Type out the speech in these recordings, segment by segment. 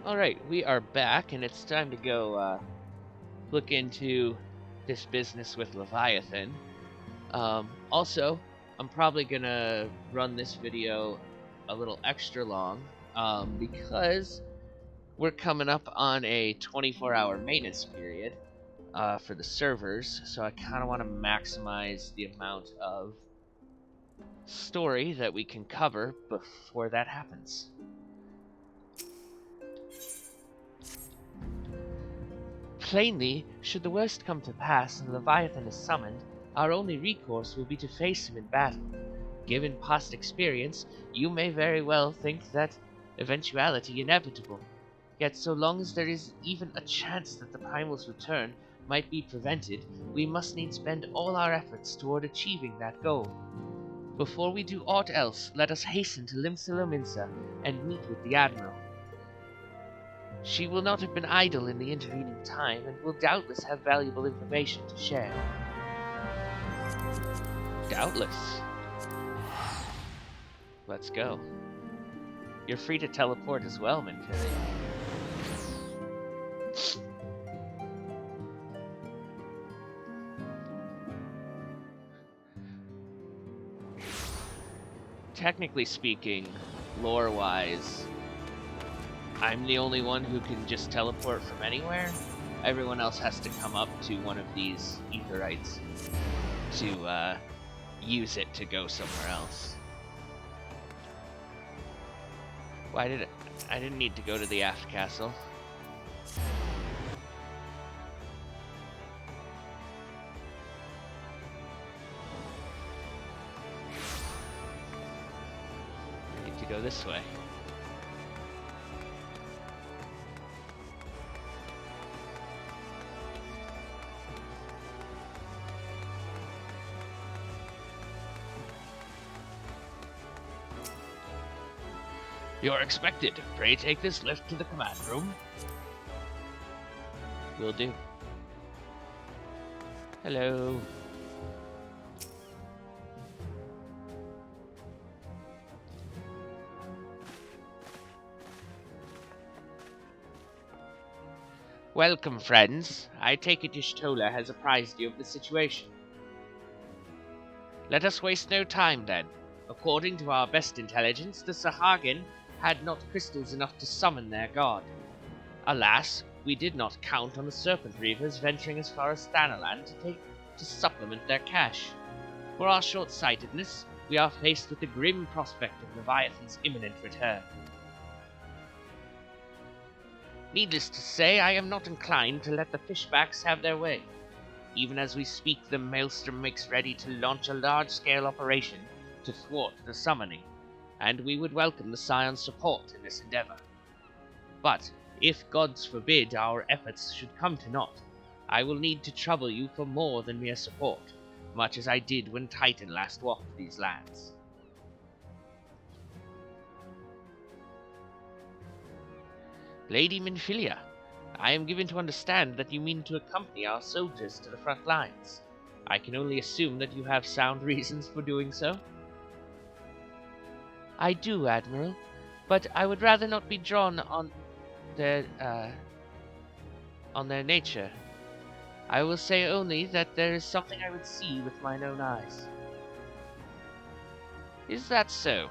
Alright, we are back, and it's time to go look into this business with Leviathan. Also, I'm probably gonna run this video a little extra long, because we're coming up on a 24-hour maintenance period for the servers, so I kind of want to maximize the amount of story that we can cover before that happens. Plainly, should the worst come to pass and Leviathan is summoned, our only recourse will be to face him in battle. Given past experience, you may very well think that eventuality inevitable. Yet so long as there is even a chance that the Primal's return might be prevented, we must needs spend all our efforts toward achieving that goal. Before we do aught else, let us hasten to Limsa and meet with the Admiral. She will not have been idle in the intervening time, and will doubtless have valuable information to share. Doubtless. Let's go. You're free to teleport as well, Minfili. Technically speaking, lore-wise, I'm the only one who can just teleport from anywhere. Everyone else has to come up to one of these Aetherites to use it to go somewhere else. Why did I didn't need to go to the aft castle. I need to go this way. You're expected. Pray take this lift to the command room. Will do. Hello. Welcome, friends. I take it Y'shtola has apprised you of the situation. Let us waste no time, then. According to our best intelligence, the Sahagin had not crystals enough to summon their god. Alas, we did not count on the Serpent Reavers venturing as far as Thanalan to supplement their cache. For our short-sightedness, we are faced with the grim prospect of Leviathan's imminent return. Needless to say, I am not inclined to let the fishbacks have their way. Even as we speak, the Maelstrom makes ready to launch a large-scale operation to thwart the summoning, and we would welcome the Scion's support in this endeavor. But, if gods forbid our efforts should come to naught, I will need to trouble you for more than mere support, much as I did when Titan last walked these lands. Lady Minfilia, I am given to understand that you mean to accompany our soldiers to the front lines. I can only assume that you have sound reasons for doing so. I do, Admiral, but I would rather not be drawn on their nature. I will say only that there is something I would see with mine own eyes. Is that so?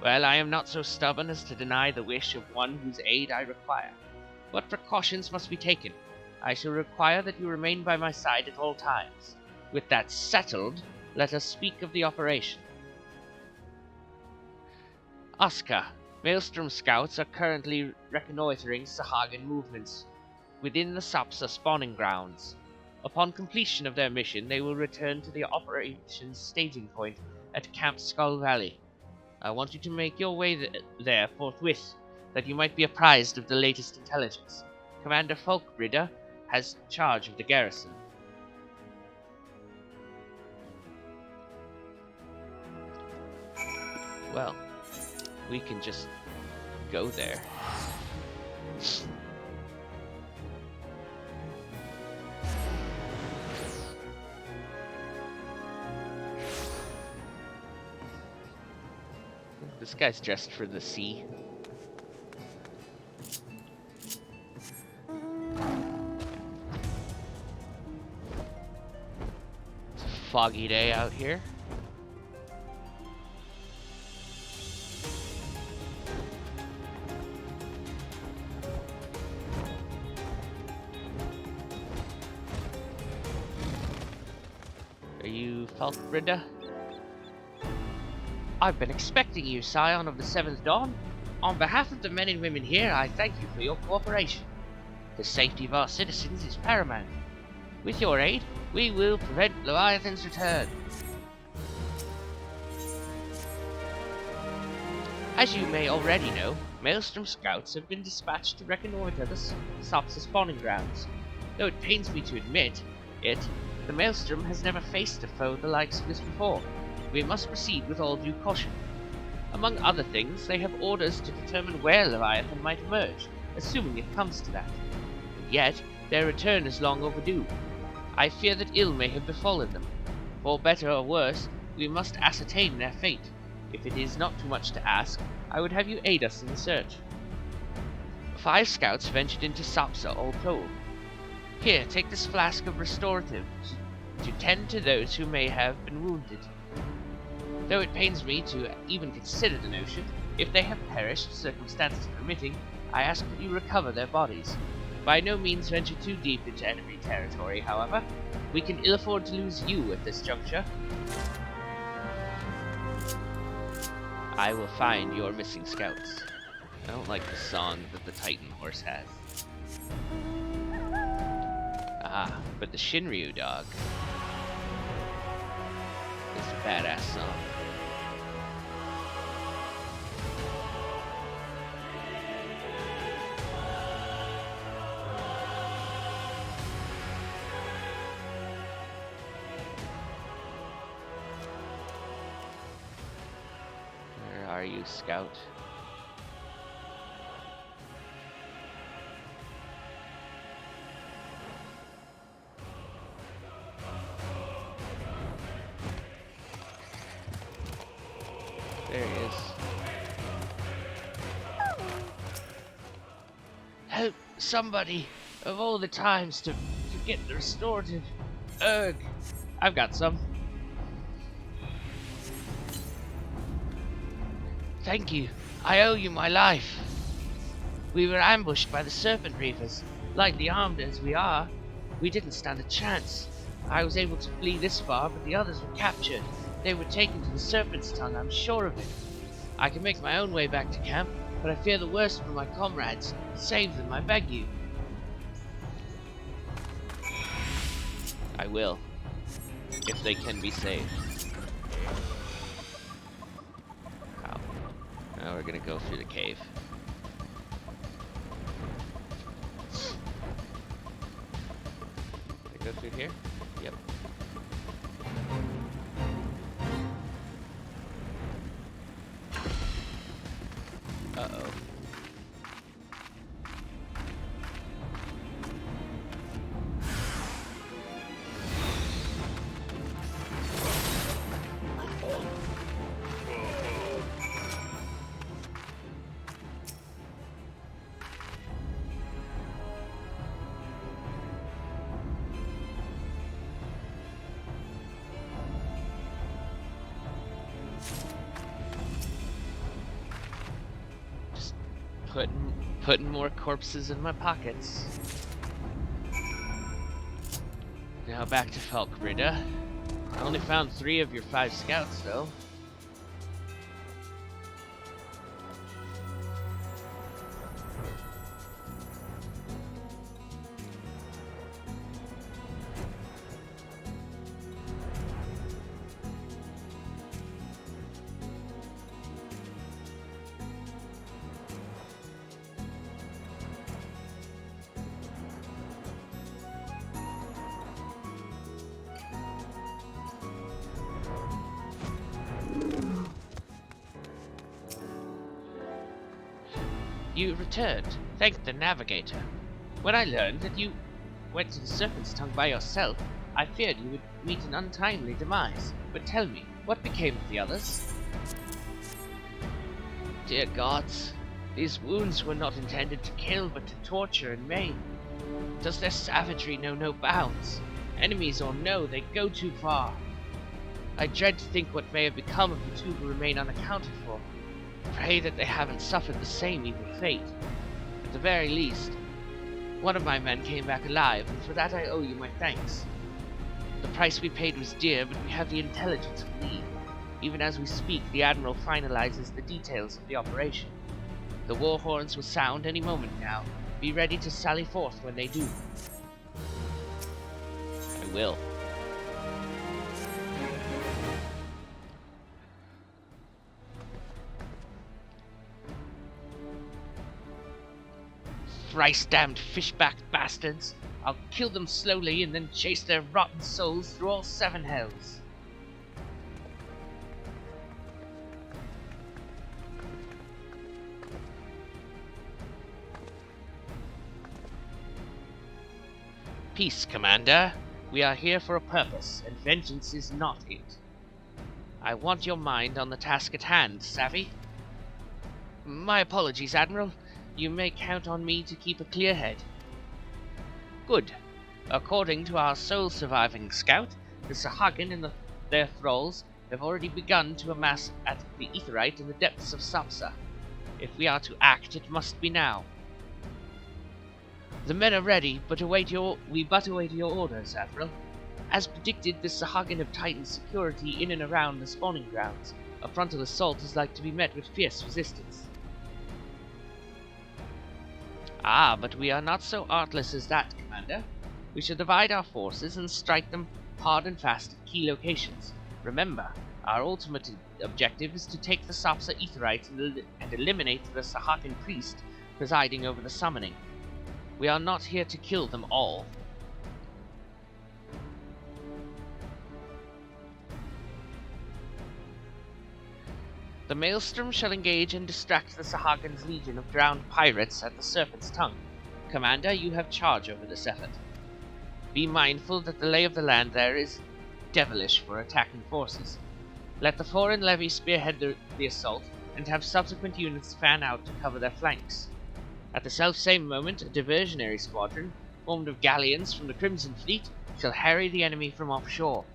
Well, I am not so stubborn as to deny the wish of one whose aid I require. What precautions must be taken? I shall require that you remain by my side at all times. With that settled, let us speak of the operation. Oscar, Maelstrom scouts are currently reconnoitering Sahagin movements within the Sapsa spawning grounds. Upon completion of their mission, they will return to the operations staging point at Camp Skull Valley. I want you to make your way there forthwith, that you might be apprised of the latest intelligence. Commander Folkbrider has charge of the garrison. Well, we can just go there. This guy's dressed for the sea. foggy day out here. Are you Falkbrinda? I've been expecting you, Scion of the Seventh Dawn. On behalf of the men and women here, I thank you for your cooperation. The safety of our citizens is paramount. With your aid, we will prevent Leviathan's return. As you may already know, Maelstrom scouts have been dispatched to reconnoiter the Sopsa spawning grounds. Though it pains me to admit it, the Maelstrom has never faced a foe the likes of this before. We must proceed with all due caution. Among other things, they have orders to determine where Leviathan might emerge, assuming it comes to that. And yet, their return is long overdue. I fear that ill may have befallen them. For better or worse, we must ascertain their fate. If it is not too much to ask, I would have you aid us in the search. 5 scouts ventured into Sopsa all told. Here, take this flask of restorative to tend to those who may have been wounded. Though it pains me to even consider the notion, if they have perished, circumstances permitting, I ask that you recover their bodies. By no means venture too deep into enemy territory, however. We can ill afford to lose you at this juncture. I will find your missing scouts. I don't like the song that the Titan horse has. Ah, but the Shinryu dog is a badass song. Where are you, Scout? There he is. Help somebody of all the times to get the restorative. Ugh. I've got some. Thank you. I owe you my life. We were ambushed by the Serpent Reavers. Lightly armed as we are, we didn't stand a chance. I was able to flee this far, but the others were captured. They were taken to the Serpent's Tongue, I'm sure of it. I can make my own way back to camp, but I fear the worst for my comrades. Save them, I beg you. I will, if they can be saved. Wow. Now we're gonna go through the cave. Can I go through here? Yep. Uh-oh. Putting more corpses in my pockets. Now back to Falkbrinda. I only found 3 of your 5 scouts, though. You returned, thank the navigator. When I learned that you went to the Serpent's Tongue by yourself, I feared you would meet an untimely demise. But tell me, what became of the others? Dear gods, these wounds were not intended to kill, but to torture and maim. Does their savagery know no bounds? Enemies or no, they go too far. I dread to think what may have become of the two who remain unaccounted for. Pray that they haven't suffered the same evil fate. At the very least, one of my men came back alive, and for that I owe you my thanks. The price we paid was dear, but we have the intelligence we need. Even as we speak, the Admiral finalizes the details of the operation. The war horns will sound any moment now. Be ready to sally forth when they do. I will. Thrice-damned fish-backed bastards! I'll kill them slowly and then chase their rotten souls through all 7 hells. Peace, Commander. We are here for a purpose, and vengeance is not it. I want your mind on the task at hand, savvy? My apologies, Admiral. You may count on me to keep a clear head. Good. According to our sole surviving scout, the Sahagin and their thralls have already begun to amass at the Aetheryte in the depths of Sapsa. If we are to act, it must be now. The men are ready, but we but await your orders, Admiral. As predicted, the Sahagin have tightened security in and around the spawning grounds. A frontal assault is like to be met with fierce resistance. Ah, but we are not so artless as that, Commander. We shall divide our forces and strike them hard and fast at key locations. Remember, our ultimate objective is to take the Sapsa Aetheryte and eliminate the Sahagin priest presiding over the summoning. We are not here to kill them all. The Maelstrom shall engage and distract the Sahagin's legion of drowned pirates at the Serpent's Tongue. Commander, you have charge over this effort. Be mindful that the lay of the land there is devilish for attacking forces. Let the foreign levy spearhead the assault, and have subsequent units fan out to cover their flanks. At the self-same moment, a diversionary squadron, formed of galleons from the Crimson Fleet, shall harry the enemy from offshore.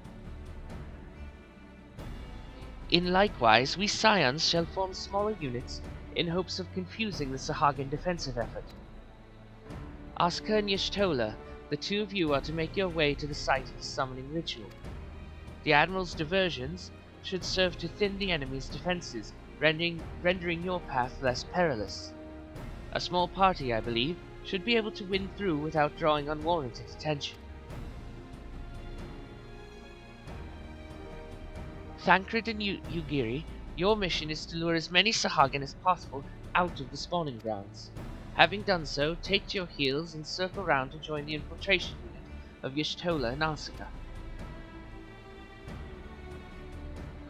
In likewise, we Scions shall form smaller units in hopes of confusing the Sahagin defensive effort. Aska and Y'shtola, the two of you are to make your way to the site of the summoning ritual. The Admiral's diversions should serve to thin the enemy's defenses, rendering your path less perilous. A small party, I believe, should be able to win through without drawing unwarranted attention. Thancred and Ugiri, your mission is to lure as many Sahagin as possible out of the spawning grounds. Having done so, take to your heels and circle round to join the infiltration unit of Y'shtola and Asuka.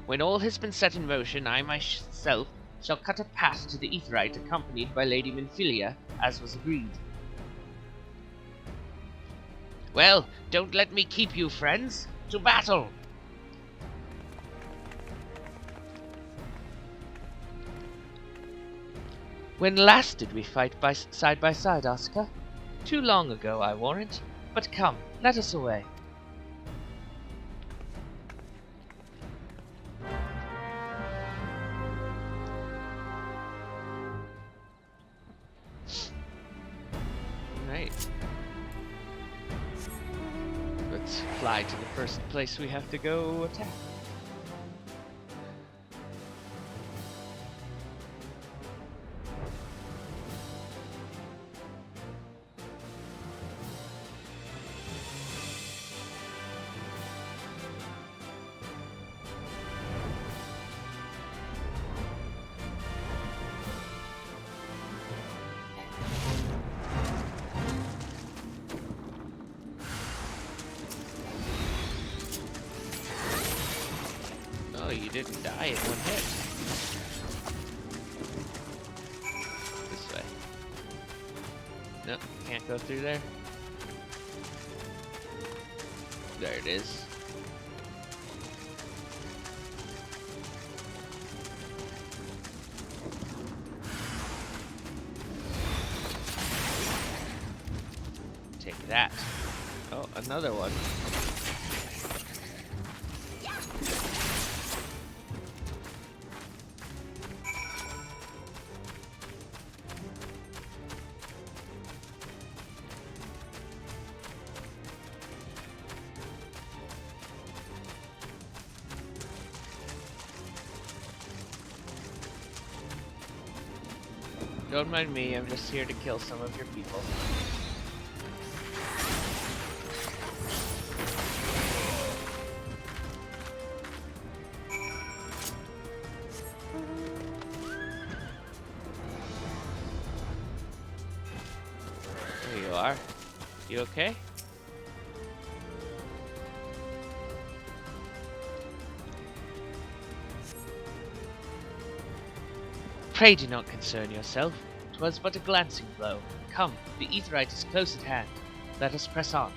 When all has been set in motion, I myself shall cut a path to the Aetheryte accompanied by Lady Minfilia, as was agreed. Well, don't let me keep you, friends. To battle! When last did we fight side by side, Asuka? Too long ago, I warrant. But come, let us away. Right. Let's fly to the first place we have to go attack. You didn't die in one hit. This way. Nope, can't go through there. There it is. Take that. Oh, another one. Don't mind me, I'm just here to kill some of your people. There you are. You okay? Pray do not concern yourself. 'Twas but a glancing blow. Come, the Aetherite is close at hand. Let us press on.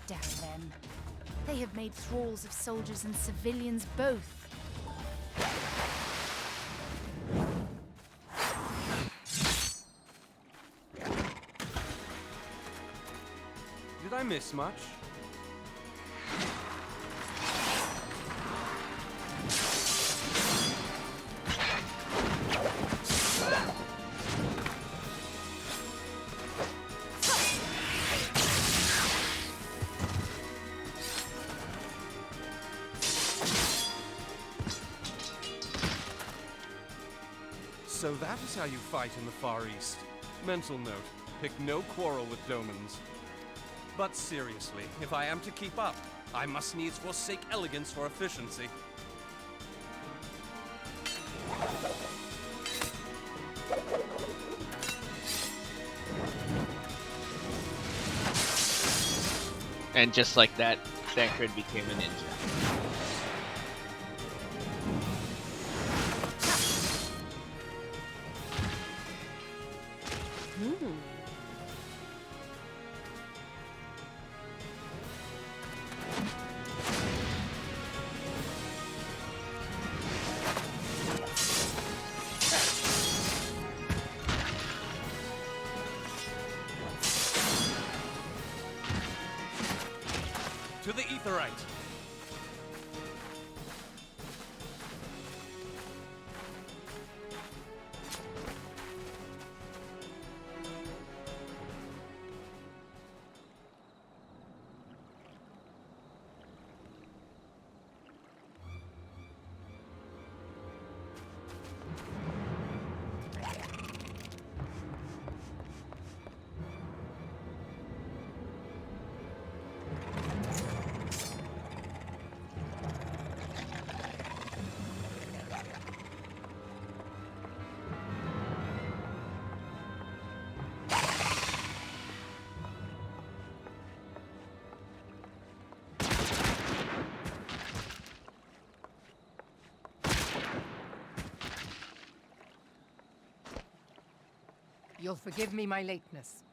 Damn them. They have made thralls of soldiers and civilians both. Did I miss much? So that is how you fight in the Far East. Mental note, pick no quarrel with Domans. But seriously, if I am to keep up, I must needs forsake elegance for efficiency. And just like that, Thancred became a ninja. To the Aetherite! You'll forgive me my lateness.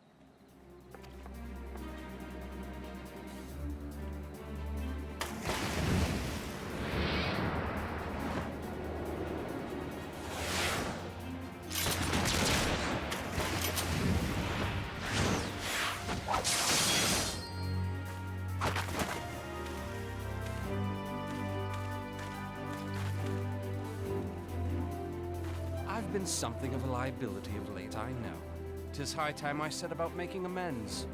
I've been something of a liability of late, I know. 'Tis high time I set about making amends.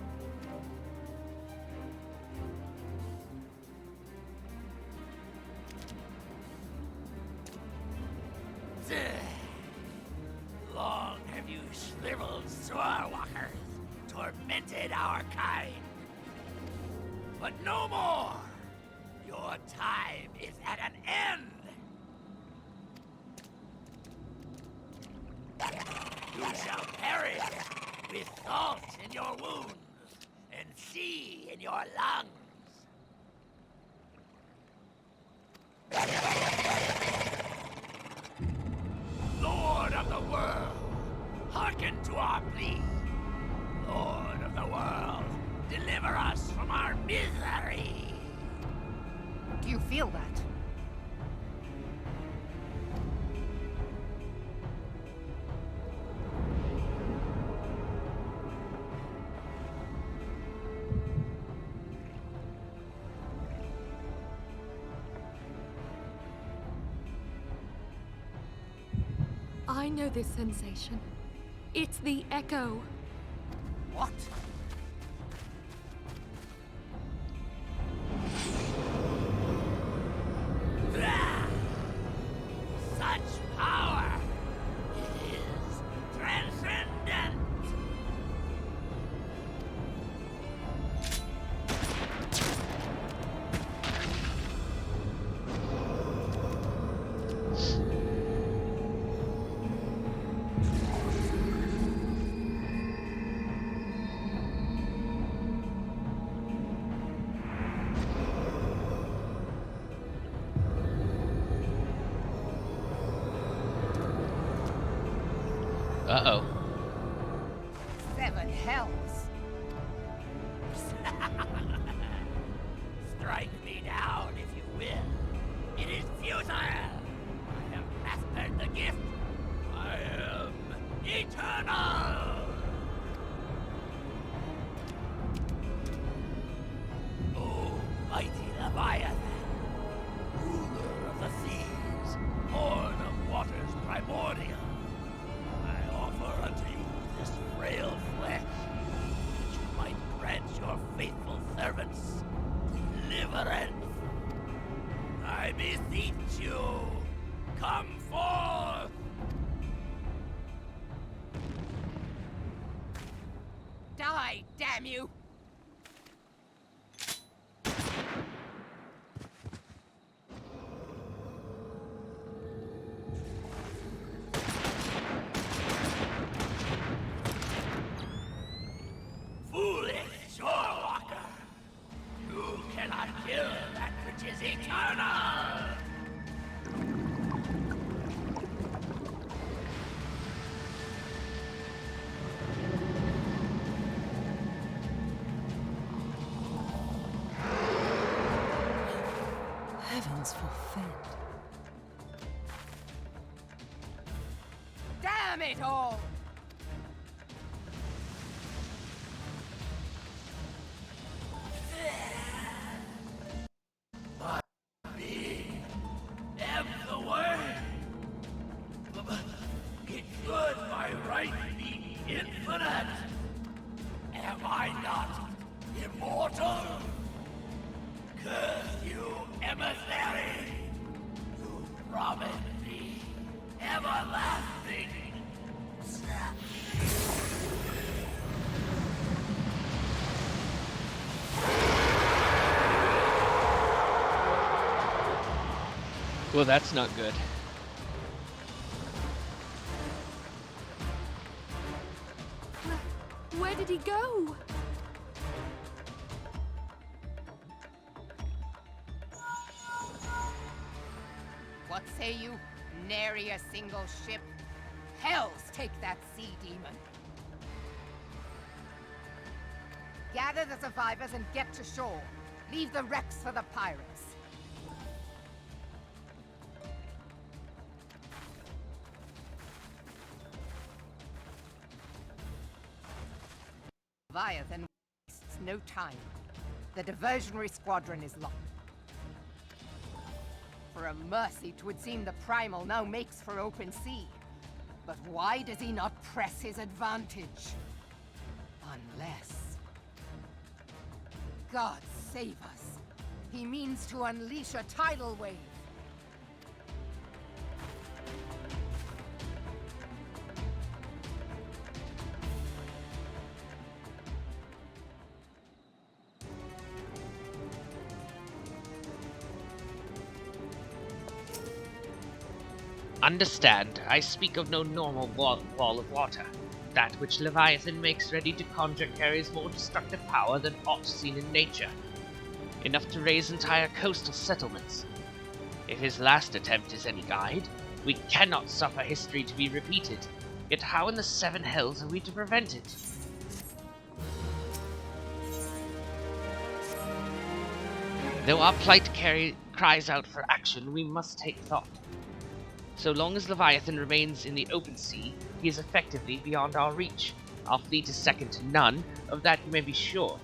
Long have you shriveled Swordwalkers, tormented our kind. But no more! Your time is at an end! You shall perish with salt in your wounds and sea in your lungs. Lord of the world, hearken to our plea. Lord of the world, deliver us from our misery. Do you feel that? I know this sensation. It's the echo. What? Such power! It is transcendent! Uh-oh. 7 hells. Strike me down if you will. It is futile. I have mastered the gift. I am eternal. Oh, mighty Leviathan, ruler of the seas, born of waters primordial. I offer unto you this frail flesh, that you might grant your faithful servants deliverance. I beseech you, come forth! Die, damn you! Foolish shorewalker! You cannot kill that which is eternal! Heavens forfend. Damn it all! Am the way! It should by right be infinite! Am I not immortal? Curse you, emissary! You promised me everlasting! Well, that's not good. Where did he go? What say you? Nary a single ship? Hells take that sea demon! Gather the survivors and get to shore. Leave the wrecks for the pirates. Leviathan wastes no time. The diversionary squadron is locked. For a mercy, 'twould seem the Primal now makes for open sea. But why does he not press his advantage? Unless... God save us. He means to unleash a tidal wave. Understand, I speak of no normal wall of water. That which Leviathan makes ready to conjure carries more destructive power than aught seen in nature. Enough to raise entire coastal settlements. If his last attempt is any guide, we cannot suffer history to be repeated. Yet how in the 7 hells are we to prevent it? Though our plight cries out for action, we must take thought. So long as Leviathan remains in the open sea, he is effectively beyond our reach. Our fleet is second to none, of that you may be sure.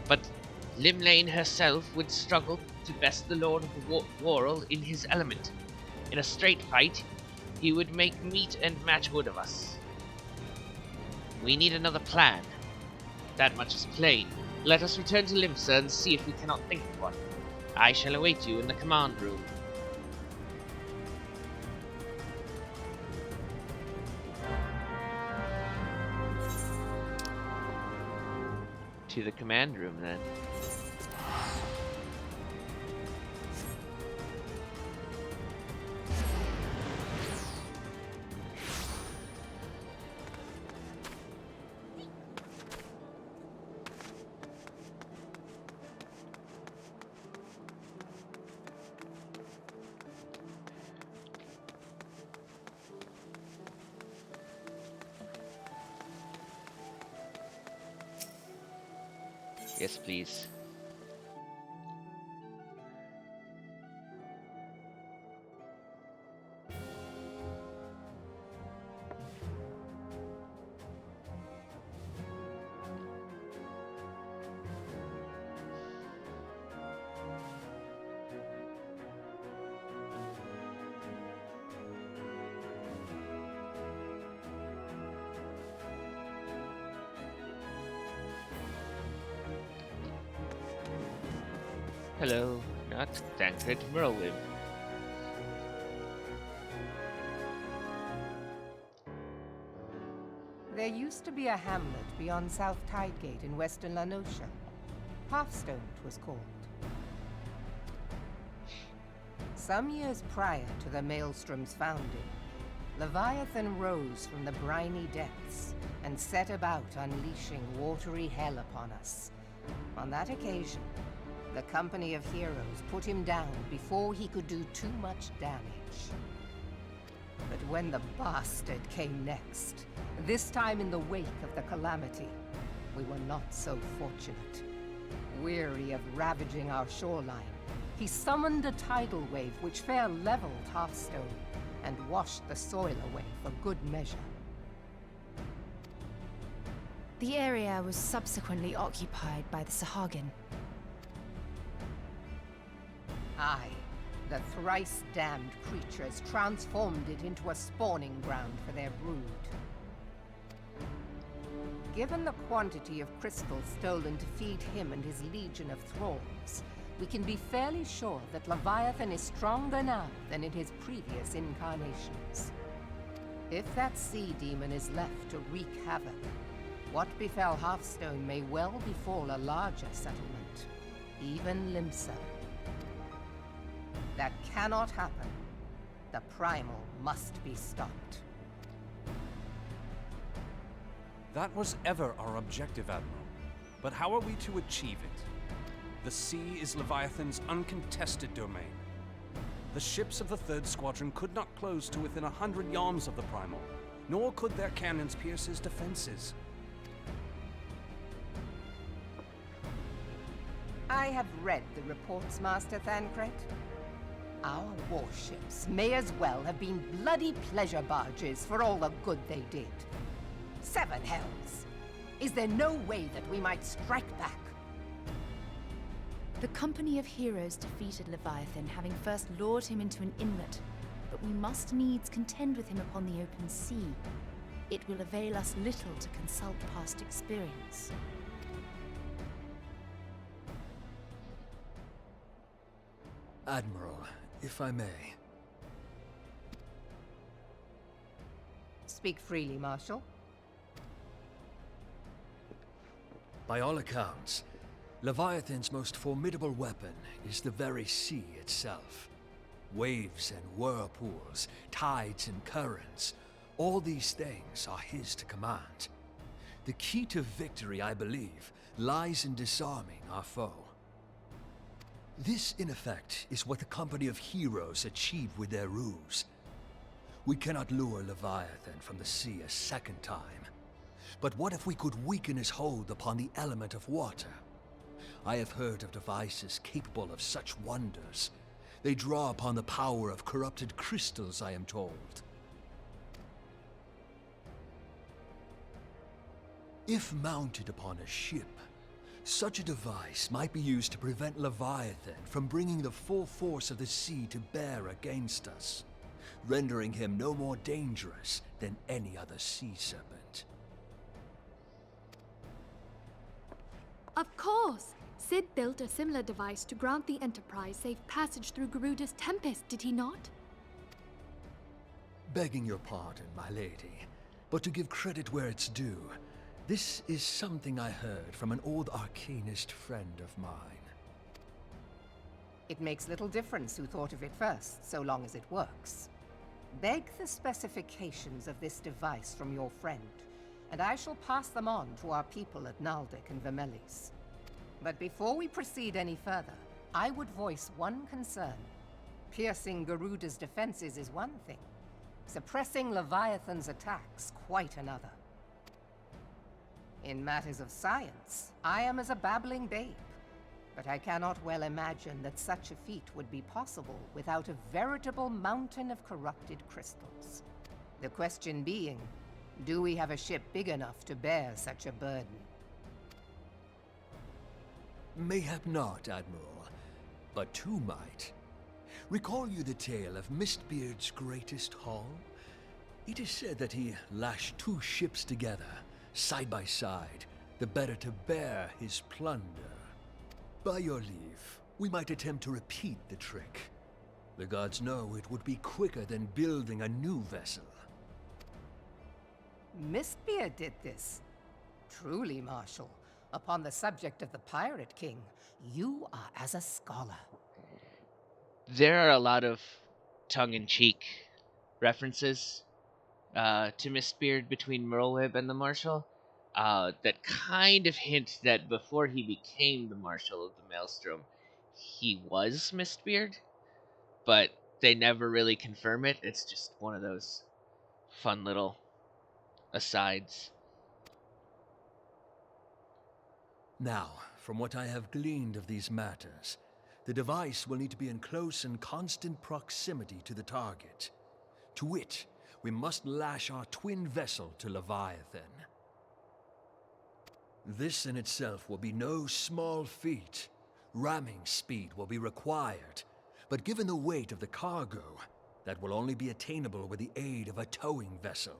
But Limlane herself would struggle to best the Lord of the World in his element. In a straight fight, he would make meat and match wood of us. We need another plan. That much is plain. Let us return to Limsa and see if we cannot think of one. I shall await you in the command room. To the command room, then. Yes, please. Hello, not Tancred Merlin. There used to be a hamlet beyond South Tidegate in western Lanosha. Hearthstone, it was called. Some years prior to the Maelstrom's founding, Leviathan rose from the briny depths and set about unleashing watery hell upon us. On that occasion, the Company of Heroes put him down before he could do too much damage. But when the bastard came next, this time in the wake of the calamity, we were not so fortunate. Weary of ravaging our shoreline, he summoned a tidal wave which fair leveled Hearthstone and washed the soil away for good measure. The area was subsequently occupied by the Sahagin. Aye, the thrice-damned creatures transformed it into a spawning ground for their brood. Given the quantity of crystals stolen to feed him and his legion of thralls, we can be fairly sure that Leviathan is stronger now than in his previous incarnations. If that sea demon is left to wreak havoc, what befell Hearthstone may well befall a larger settlement, even Limsa. That cannot happen. The Primal must be stopped. That was ever our objective, Admiral. But how are we to achieve it? The sea is Leviathan's uncontested domain. The ships of the 3rd Squadron could not close to within 100 yards of the Primal, nor could their cannons pierce his defenses. I have read the reports, Master Thancred. Our warships may as well have been bloody pleasure barges for all the good they did. 7 hells! Is there no way that we might strike back? The Company of Heroes defeated Leviathan, having first lured him into an inlet, but we must needs contend with him upon the open sea. It will avail us little to consult past experience. Admiral, if I may. Speak freely, Marshal. By all accounts, Leviathan's most formidable weapon is the very sea itself. Waves and whirlpools, tides and currents, all these things are his to command. The key to victory, I believe, lies in disarming our foe. This, in effect, is what the Company of Heroes achieved with their ruse. We cannot lure Leviathan from the sea a second time. But what if we could weaken his hold upon the element of water? I have heard of devices capable of such wonders. They draw upon the power of corrupted crystals, I am told. If mounted upon a ship, such a device might be used to prevent Leviathan from bringing the full force of the sea to bear against us. rendering him no more dangerous than any other sea serpent. Of course! Sid built a similar device to grant the Enterprise safe passage through Garuda's Tempest, did he not? Begging your pardon, my lady, but to give credit where it's due, this is something I heard from an old arcanist friend of mine. It makes little difference who thought of it first, so long as it works. Beg the specifications of this device from your friend, and I shall pass them on to our people at Naldic and Vermelis. But before we proceed any further, I would voice one concern. Piercing Garuda's defenses is one thing. Suppressing Leviathan's attacks, quite another. In matters of science, I am as a babbling babe, but I cannot well imagine that such a feat would be possible without a veritable mountain of corrupted crystals. The question being, do we have a ship big enough to bear such a burden? Mayhap not, Admiral, but two might. Recall you the tale of Mistbeard's greatest haul? It is said that he lashed two ships together, side by side, the better to bear his plunder. By your leave, we might attempt to repeat the trick. The gods know it would be quicker than building a new vessel. Mistbeard did this. Truly, Marshal, upon the subject of the Pirate King, you are as a scholar. There are a lot of tongue-in-cheek references to Mistbeard between Merlwyb and the Marshal that kind of hint that before he became the Marshal of the Maelstrom, he was Mistbeard, but they never really confirm it. It's just one of those fun little asides. Now, from what I have gleaned of these matters, the device will need to be in close and constant proximity to the target. To wit, we must lash our twin vessel to Leviathan. This in itself will be no small feat. Ramming speed will be required, but given the weight of the cargo, that will only be attainable with the aid of a towing vessel.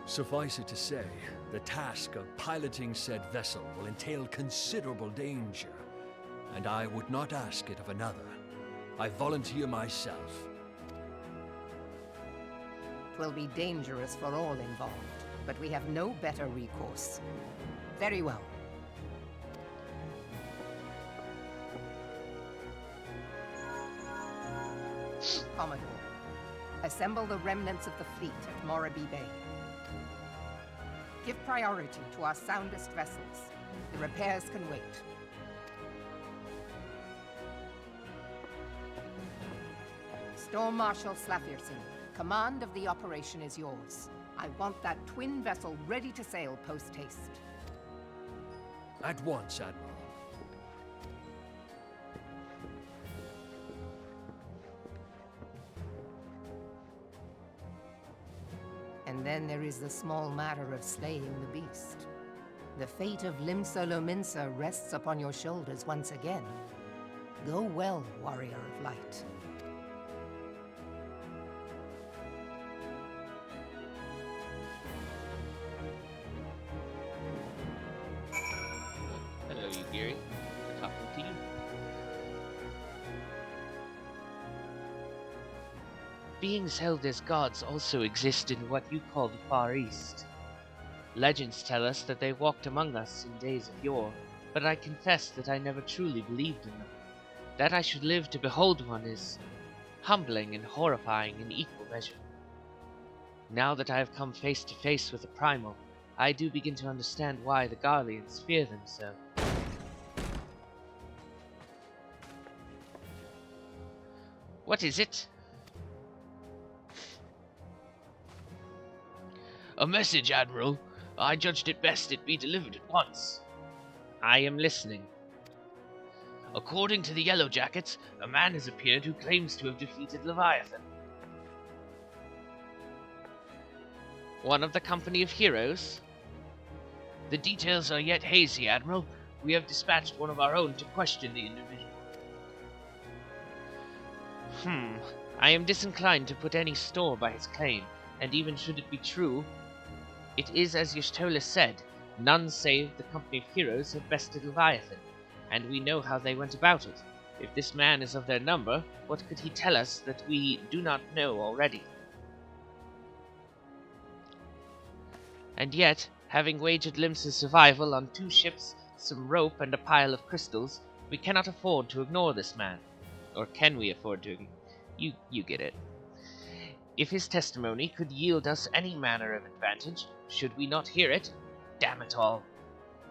Suffice it to say, the task of piloting said vessel will entail considerable danger, and I would not ask it of another. I volunteer myself. 'Twill be dangerous for all involved, but we have no better recourse. Very well. Commodore, assemble the remnants of the fleet at Moraby Bay. Give priority to our soundest vessels. The repairs can wait. Storm Marshal Slafirson, command of the operation is yours. I want that twin vessel ready to sail post-haste. At once, Admiral. And then there is the small matter of slaying the beast. The fate of Limsa Lominsa rests upon your shoulders once again. Go well, warrior of light. Hello, Yugiri. We're talking to you. Beings held as gods also exist in what you call the Far East. Legends tell us that they walked among us in days of yore, but I confess that I never truly believed in them. That I should live to behold one is humbling and horrifying in equal measure. Now that I have come face to face with the Primal, I do begin to understand why the Garleans fear them so. What is it? A message, Admiral. I judged it best it be delivered at once. I am listening. According to the Yellow Jackets, a man has appeared who claims to have defeated Leviathan. One of the company of heroes? The details are yet hazy, Admiral. We have dispatched one of our own to question the individual. I am disinclined to put any store by his claim, and even should it be true, it is as Y'shtola said, none save the company of heroes have bested Leviathan, and we know how they went about it. If this man is of their number, what could he tell us that we do not know already? And yet, having wagered Limsa's survival on 2 ships, some rope, and a pile of crystals, we cannot afford to ignore this man. Or can we afford to? You get it. If his testimony could yield us any manner of advantage, should we not hear it? Damn it all.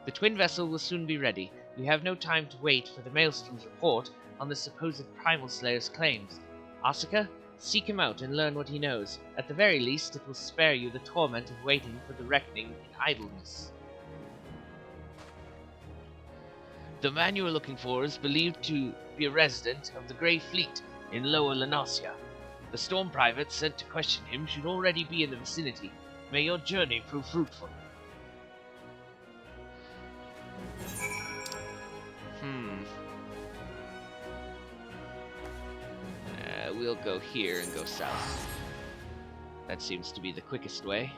The twin vessel will soon be ready. We have no time to wait for the Maelstrom's report on the supposed Primal Slayer's claims. Asuka, seek him out and learn what he knows. At the very least, it will spare you the torment of waiting for the reckoning in idleness. The man you are looking for is believed to be a resident of the Grey Fleet in Lower Lanosia. The Storm Private sent to question him should already be in the vicinity. May your journey prove fruitful. We'll go here and go south. That seems to be the quickest way.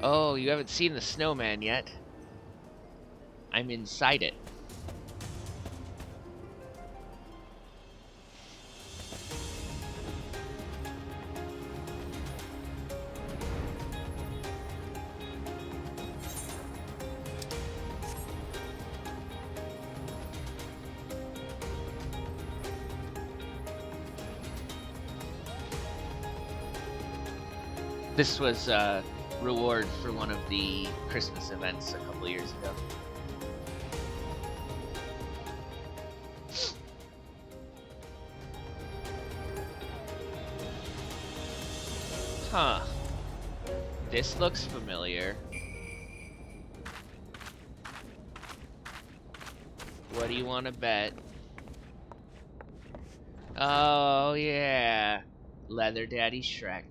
Oh, you haven't seen the snowman yet. I'm inside it. This was a reward for one of the Christmas events a couple years ago. Huh. This looks familiar. What do you want to bet? Oh, yeah. Leather Daddy Shrek.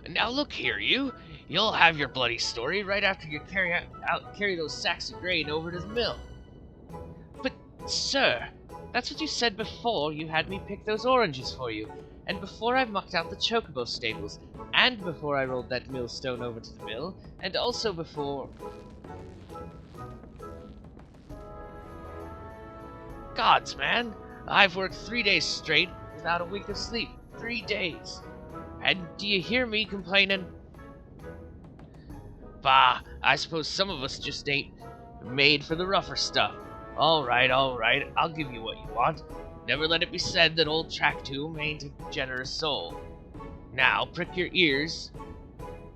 Now look here, you'll have your bloody story right after you carry those sacks of grain over to the mill. But, sir, that's what you said before you had me pick those oranges for you, and before I mucked out the chocobo stables, and before I rolled that millstone over to the mill, and also before... Gods, man, I've worked 3 days straight without a wink of sleep. 3 days. And do you hear me complaining? Bah, I suppose some of us just ain't made for the rougher stuff. Alright, I'll give you what you want. Never let it be said that old Tracktomb ain't a generous soul. Now, prick your ears,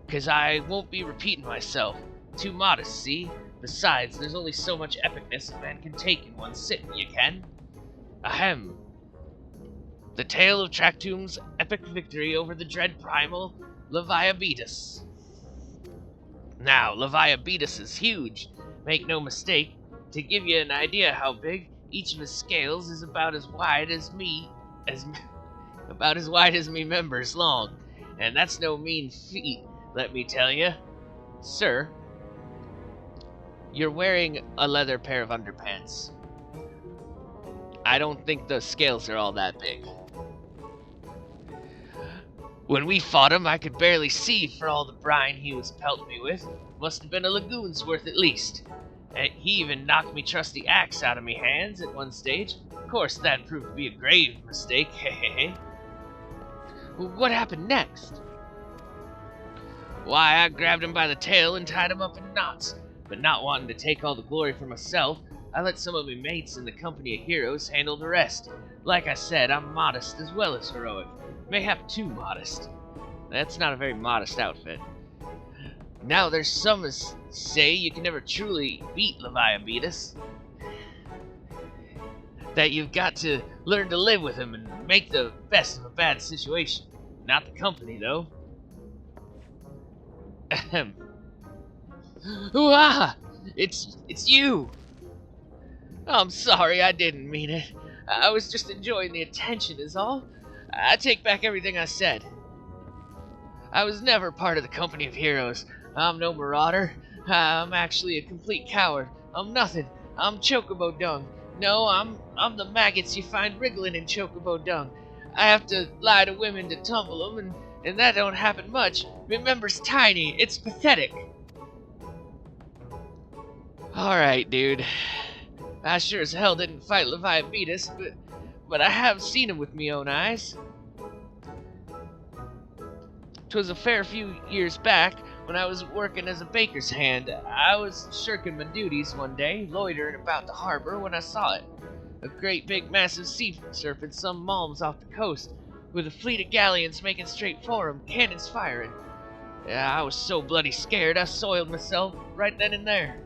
'cause I won't be repeating myself. Too modest, see? Besides, there's only so much epicness a man can take in one sitting, you can. Ahem. The tale of Tracktomb's epic victory over the dread primal Leviathans. Now, Leviathans is huge, make no mistake. To give you an idea how big, each of his scales is about as wide as me members long, and that's no mean feat, let me tell you. Sir, you're wearing a leather pair of underpants. I don't think the scales are all that big. When we fought him, I could barely see for all the brine he was pelting me with. Must have been a lagoon's worth at least. And he even knocked me trusty axe out of me hands at one stage. Of course, that proved to be a grave mistake, hehehe. Well, what happened next? Why, I grabbed him by the tail and tied him up in knots. But not wanting to take all the glory for myself, I let some of my mates in the company of heroes handle the rest. Like I said, I'm modest as well as heroic. Mayhap too modest. That's not a very modest outfit. Now there's some as say you can never truly beat Leviathans. That you've got to learn to live with him and make the best of a bad situation. Not the company, though. Ahem. Hoo-ah! It's you! I'm sorry, I didn't mean it. I was just enjoying the attention is all. I take back everything I said. I was never part of the company of heroes. I'm no marauder. I'm actually a complete coward. I'm nothing. I'm chocobo dung. No, I'm the maggots you find wriggling in chocobo dung. I have to lie to women to tumble them, and that don't happen much. Remember's tiny. It's pathetic. Alright, dude. I sure as hell didn't fight Leviathans, but I have seen him with me own eyes. 'Twas a fair few years back, when I was working as a baker's hand. I was shirking my duties one day, loitering about the harbor, when I saw it. A great big massive sea serpent some malms off the coast, with a fleet of galleons making straight for him, cannons firing. Yeah, I was so bloody scared, I soiled myself right then and there.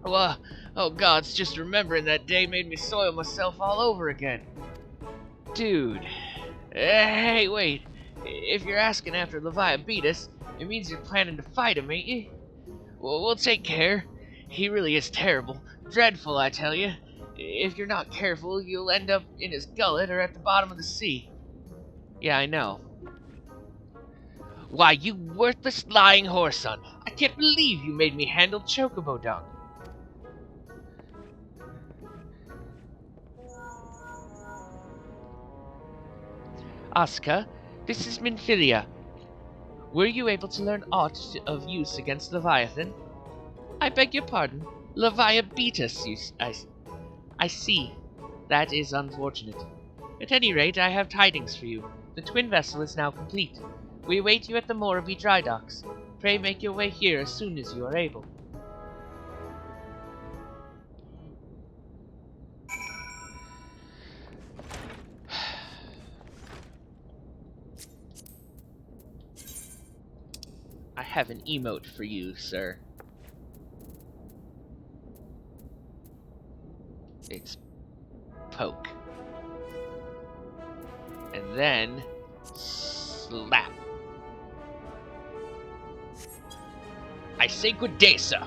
Well, oh gods, just remembering that day made me soil myself all over again. Dude. Hey, wait. If you're asking after Leviathans, it means you're planning to fight him, ain't you? Well, we'll take care. He really is terrible. Dreadful, I tell you. If you're not careful, you'll end up in his gullet or at the bottom of the sea. Yeah, I know. Why, you worthless lying whoreson. I can't believe you made me handle chocobo dung. Asuka, this is Minfilia. Were you able to learn aught of use against Leviathan? I beg your pardon. Leviathans, I see. That is unfortunate. At any rate, I have tidings for you. The twin vessel is now complete. We await you at the Moraby dry docks. Pray make your way here as soon as you are able. I have an emote for you, sir. It's poke. And then slap. I say good day, sir.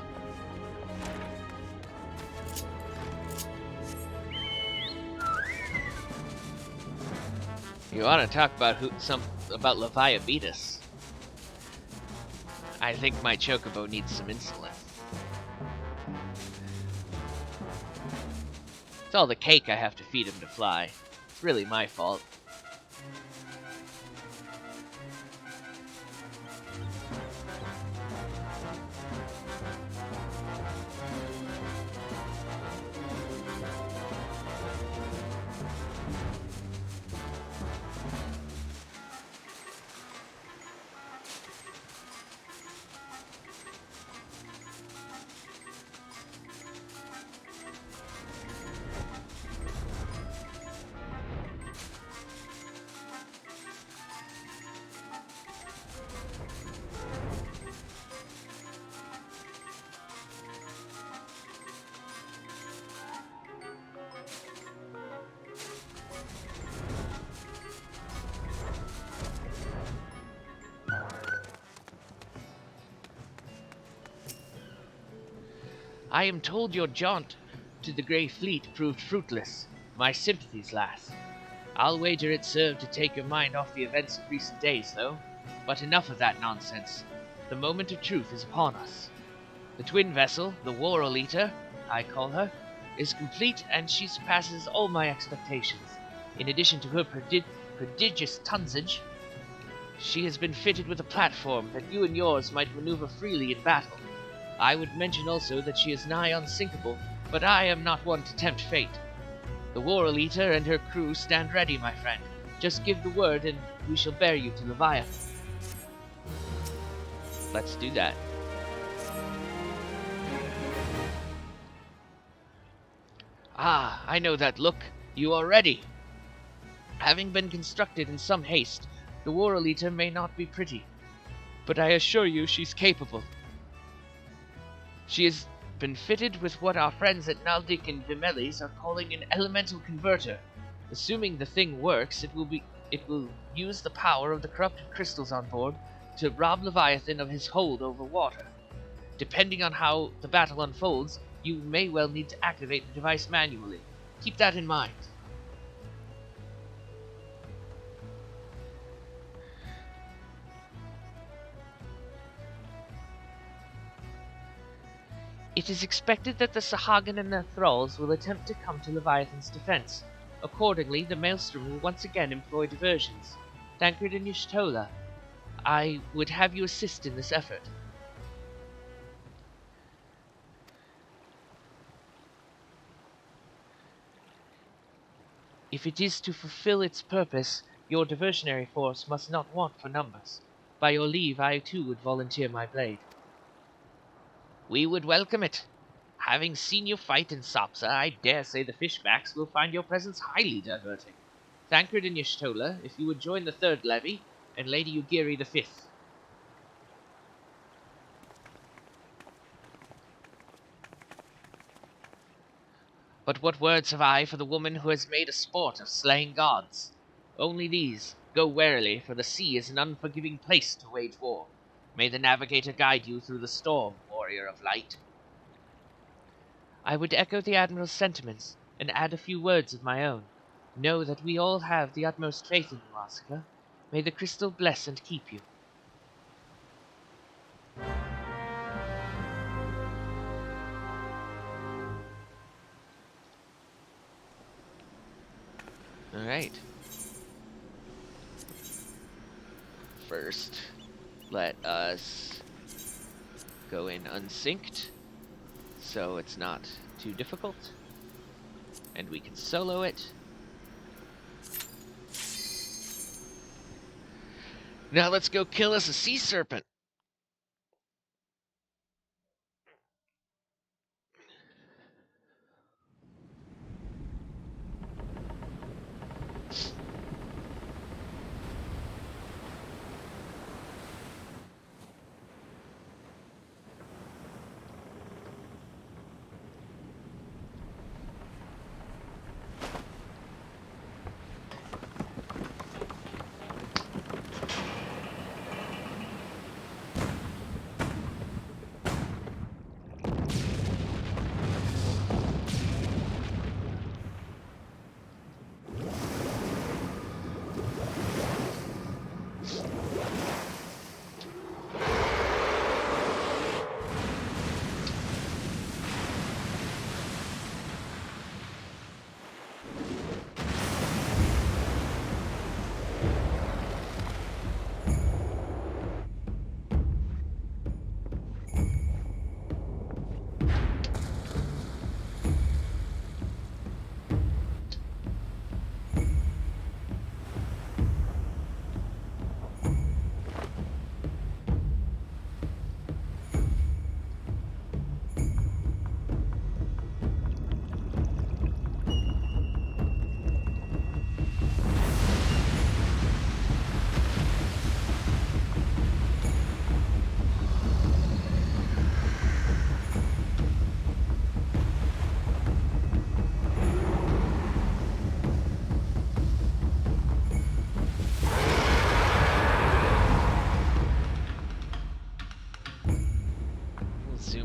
You ought to talk about about Leviathans. I think my chocobo needs some insulin. It's all the cake I have to feed him to fly. It's really my fault. I am told your jaunt to the Grey Fleet proved fruitless. My sympathies, lass. I'll wager it served to take your mind off the events of recent days, though. But enough of that nonsense. The moment of truth is upon us. The twin vessel, the Warolita, I call her, is complete and she surpasses all my expectations. In addition to her prodigious tonnage, she has been fitted with a platform that you and yours might maneuver freely in battle. I would mention also that she is nigh unsinkable, but I am not one to tempt fate. The Warolita and her crew stand ready, my friend. Just give the word and we shall bear you to Leviathan. Let's do that. Ah, I know that look. You are ready. Having been constructed in some haste, the Warolita may not be pretty, but I assure you she's capable. She has been fitted with what our friends at Naldik and Vimelis are calling an elemental converter. Assuming the thing works, it will use the power of the corrupted crystals on board to rob Leviathan of his hold over water. Depending on how the battle unfolds, you may well need to activate the device manually. Keep that in mind. It is expected that the Sahagin and their thralls will attempt to come to Leviathan's defense. Accordingly, the Maelstrom will once again employ diversions. Thancred and Y'shtola, I would have you assist in this effort. If it is to fulfill its purpose, your diversionary force must not want for numbers. By your leave, I too would volunteer my blade. We would welcome it. Having seen you fight in Sapsa, I dare say the fishbacks will find your presence highly diverting. Thancred and Y'shtola, if you would join the 3rd levy, and Lady Ugiri the 5th. But what words have I for the woman who has made a sport of slaying gods? Only these: go warily, for the sea is an unforgiving place to wage war. May the navigator guide you through the storm, warrior of light. I would echo the Admiral's sentiments, and add a few words of my own. Know that we all have the utmost faith in you, Asuka. May the crystal bless and keep you. Alright. First, let us go in unsynced, so it's not too difficult. And we can solo it. Now let's go kill us a sea serpent.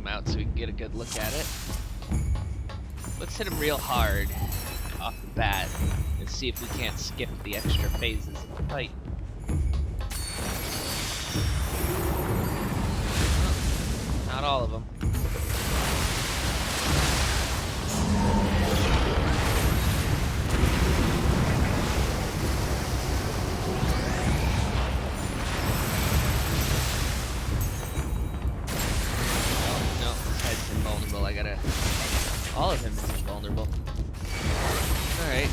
Out so we can get a good look at it. Let's hit him real hard off the bat and see if we can't skip the extra phases of the fight. Not all of them. All of him is invulnerable. Alright.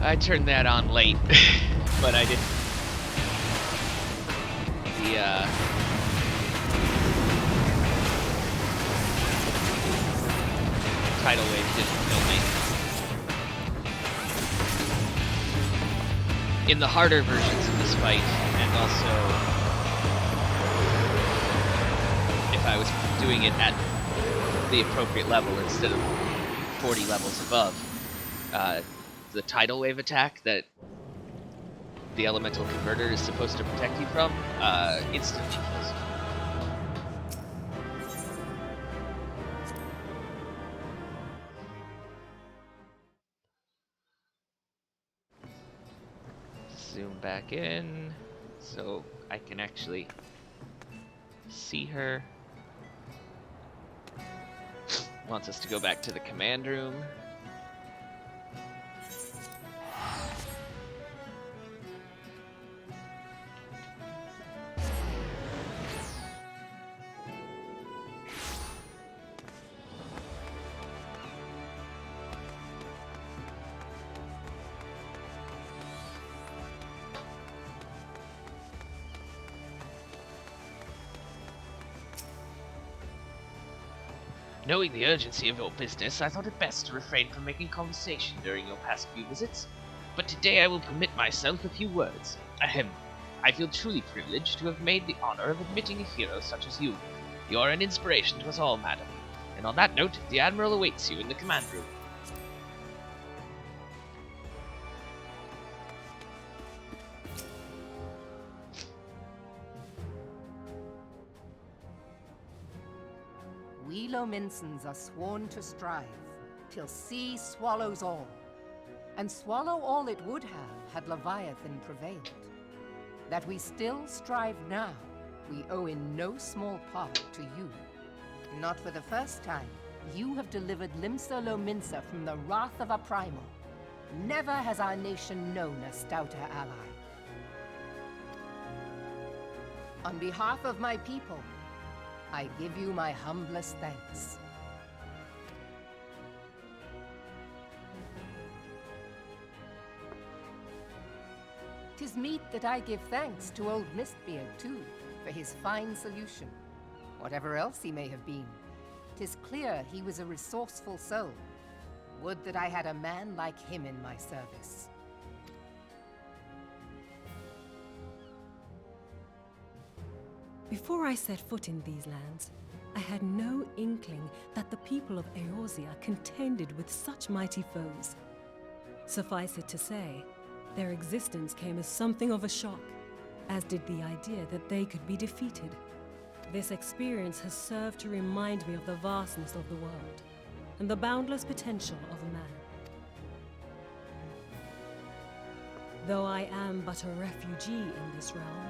I turned that on late, but I didn't. tidal wave didn't kill me. In the harder versions of this fight, and also if I was doing it at the appropriate level instead of 40 levels above, the tidal wave attack that the elemental converter is supposed to protect you from instantly kills you. Zoom back in so I can actually see her. Wants us to go back to the command room. Knowing the urgency of your business, I thought it best to refrain from making conversation during your past few visits, but today I will permit myself a few words. Ahem. I feel truly privileged to have made the honor of admitting a hero such as you. You are an inspiration to us all, madam. And on that note, the Admiral awaits you in the command room. We Lominsons are sworn to strive, till sea swallows all. And swallow all it would have had Leviathan prevailed. That we still strive now, we owe in no small part to you. Not for the first time, you have delivered Limsa Lominsa from the wrath of a primal. Never has our nation known a stouter ally. On behalf of my people, I give you my humblest thanks. 'Tis meet that I give thanks to old Mistbeard, too, for his fine solution. Whatever else he may have been, 'tis clear he was a resourceful soul. Would that I had a man like him in my service. Before I set foot in these lands, I had no inkling that the people of Eorzea contended with such mighty foes. Suffice it to say, their existence came as something of a shock, as did the idea that they could be defeated. This experience has served to remind me of the vastness of the world, and the boundless potential of man. Though I am but a refugee in this realm,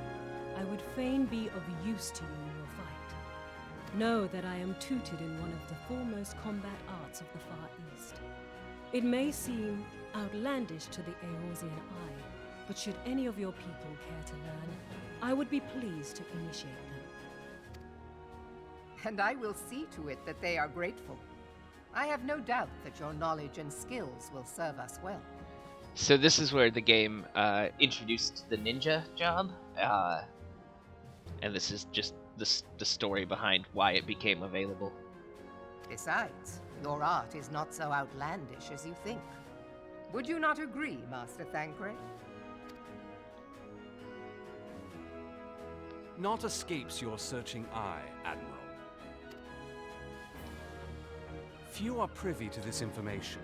I would fain be of use to you in your fight. Know that I am tutored in one of the foremost combat arts of the Far East. It may seem outlandish to the Eorzean eye, but should any of your people care to learn, I would be pleased to initiate them. And I will see to it that they are grateful. I have no doubt that your knowledge and skills will serve us well. So this is where the game introduced the ninja job, and this is just the story behind why it became available. Besides, your art is not so outlandish as you think. Would you not agree, Master Thancred? Naught escapes your searching eye, Admiral. Few are privy to this information,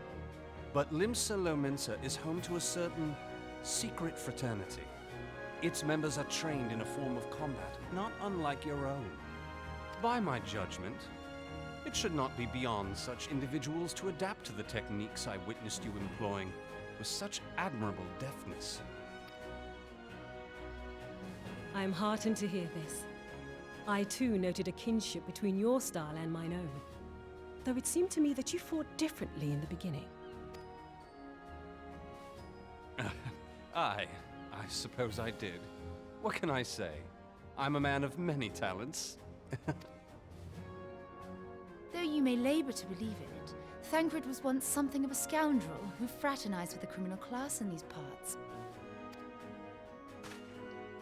but Limsa Lominsa is home to a certain secret fraternity. Its members are trained in a form of combat not unlike your own. By my judgment, it should not be beyond such individuals to adapt to the techniques I witnessed you employing with such admirable deftness. I am heartened to hear this. I too noted a kinship between your style and mine own, though it seemed to me that you fought differently in the beginning. I suppose I did. What can I say? I'm a man of many talents. Though you may labor to believe it, Thancred was once something of a scoundrel who fraternized with the criminal class in these parts.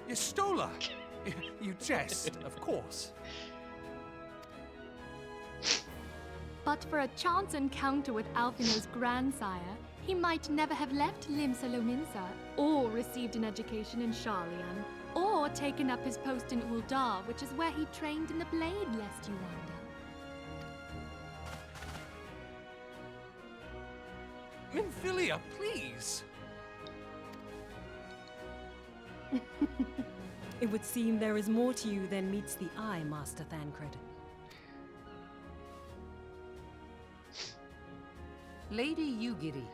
Yestola! You jest, of course. But for a chance encounter with Alphinaud's grandsire, he might never have left Limsa Lominsa, or received an education in Sharlayan, or taken up his post in Uldar, which is where he trained in the blade, lest you wonder. Minfilia, please! It would seem there is more to you than meets the eye, Master Thancred. Lady Yugiri,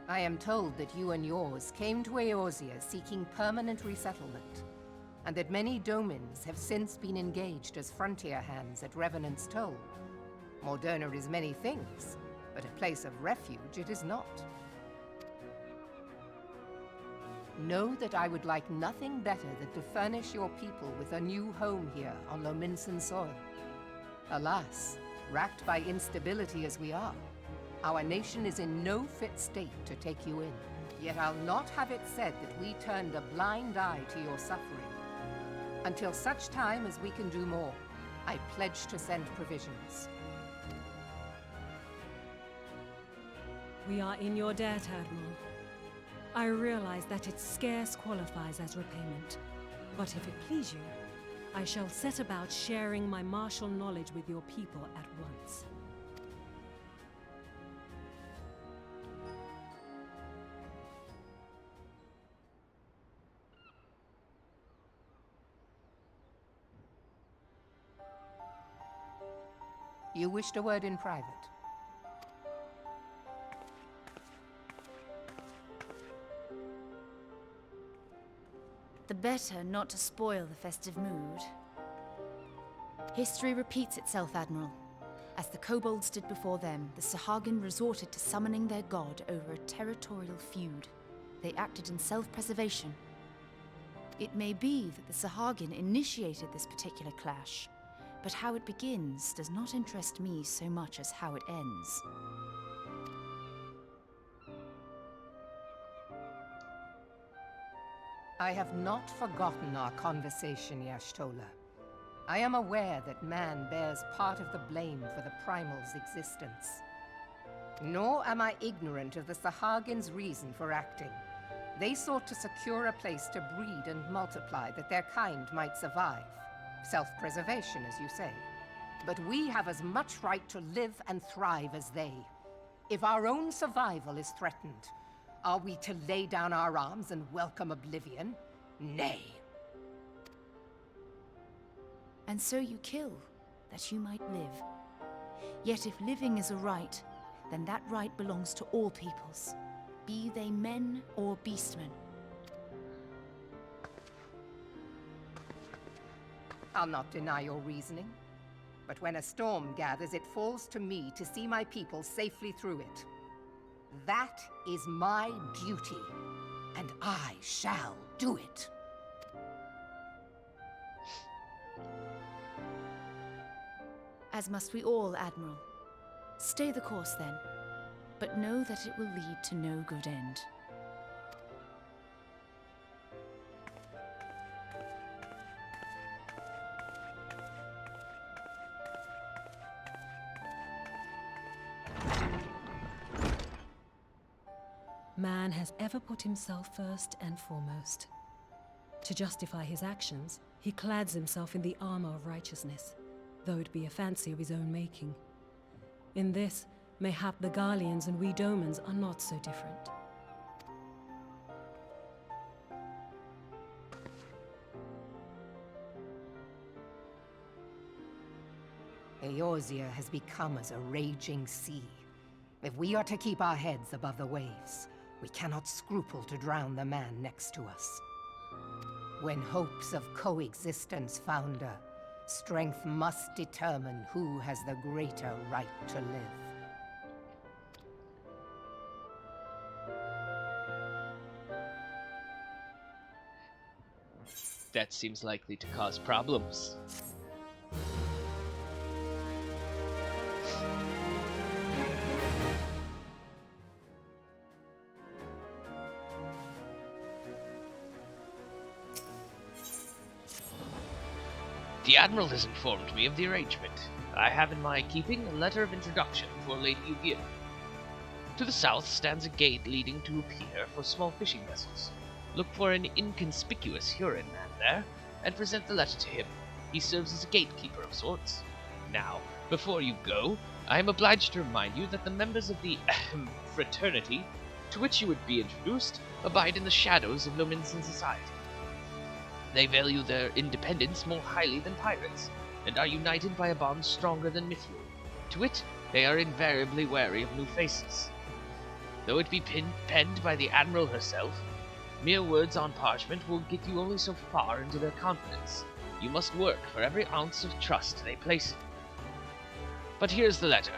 I am told that you and yours came to Eorzea seeking permanent resettlement, and that many domins have since been engaged as frontier hands at Revenant's Toll. Moderna is many things, but a place of refuge it is not. Know that I would like nothing better than to furnish your people with a new home here on Lominsan soil. Alas, racked by instability as we are, our nation is in no fit state to take you in. Yet I'll not have it said that we turned a blind eye to your suffering. Until such time as we can do more, I pledge to send provisions. We are in your debt, Admiral. I realize that it scarce qualifies as repayment, but if it please you, I shall set about sharing my martial knowledge with your people at once. You wished a word in private. The better not to spoil the festive mood. History repeats itself, Admiral. As the kobolds did before them, the Sahagin resorted to summoning their god over a territorial feud. They acted in self-preservation. It may be that the Sahagin initiated this particular clash, but how it begins does not interest me so much as how it ends. I have not forgotten our conversation, Y'ashtola. I am aware that man bears part of the blame for the Primal's existence. Nor am I ignorant of the Sahagin's reason for acting. They sought to secure a place to breed and multiply that their kind might survive. Self-preservation, as you say. But we have as much right to live and thrive as they. If our own survival is threatened, are we to lay down our arms and welcome oblivion? Nay. And so you kill, that you might live. Yet if living is a right, then that right belongs to all peoples, be they men or beastmen. I'll not deny your reasoning. But when a storm gathers, it falls to me to see my people safely through it. That is my duty, and I shall do it. As must we all, Admiral. Stay the course, then, but know that it will lead to no good end. Man has ever put himself first and foremost. To justify his actions, he clads himself in the armor of righteousness, though it be a fancy of his own making. In this, mayhap the Garleans and we Domans are not so different. Eorzea has become as a raging sea. If we are to keep our heads above the waves, we cannot scruple to drown the man next to us. When hopes of coexistence founder, strength must determine who has the greater right to live. That seems likely to cause problems. The Admiral has informed me of the arrangement. I have in my keeping a letter of introduction for Lady Ugin. To the south stands a gate leading to a pier for small fishing vessels. Look for an inconspicuous Huron man there, and present the letter to him. He serves as a gatekeeper of sorts. Now, before you go, I am obliged to remind you that the members of the fraternity to which you would be introduced abide in the shadows of Lominsan society. They value their independence more highly than pirates, and are united by a bond stronger than Mithril. To wit, they are invariably wary of new faces. Though it be penned by the Admiral herself, mere words on parchment will get you only so far into their confidence. You must work for every ounce of trust they place in you. But here's the letter.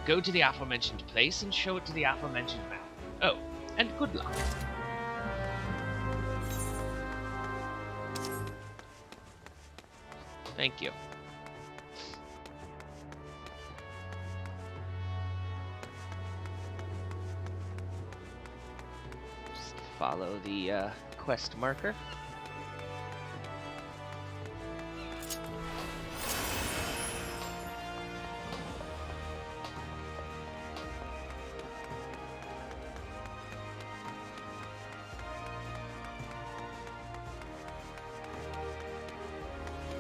Go to the aforementioned place and show it to the aforementioned man. Oh, and good luck. Thank you. Just follow the quest marker.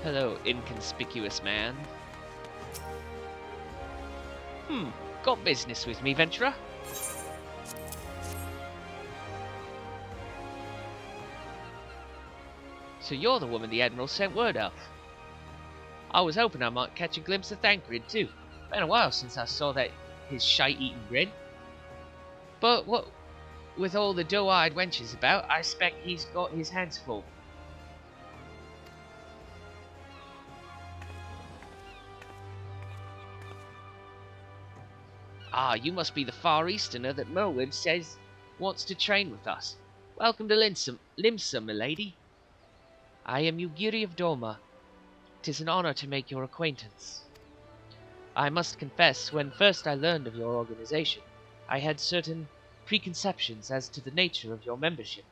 Hello, inconspicuous man. Got business with me, venturer? So you're the woman the Admiral sent word of. I was hoping I might catch a glimpse of Thancred too. Been a while since I saw his shite-eating grin. But what with all the doe-eyed wenches about, I expect he's got his hands full. Ah, you must be the Far Easterner that Merwin says wants to train with us. Welcome to Limsa, milady. I am Ugiri of Doma. 'Tis an honor to make your acquaintance. I must confess, when first I learned of your organization, I had certain preconceptions as to the nature of your membership.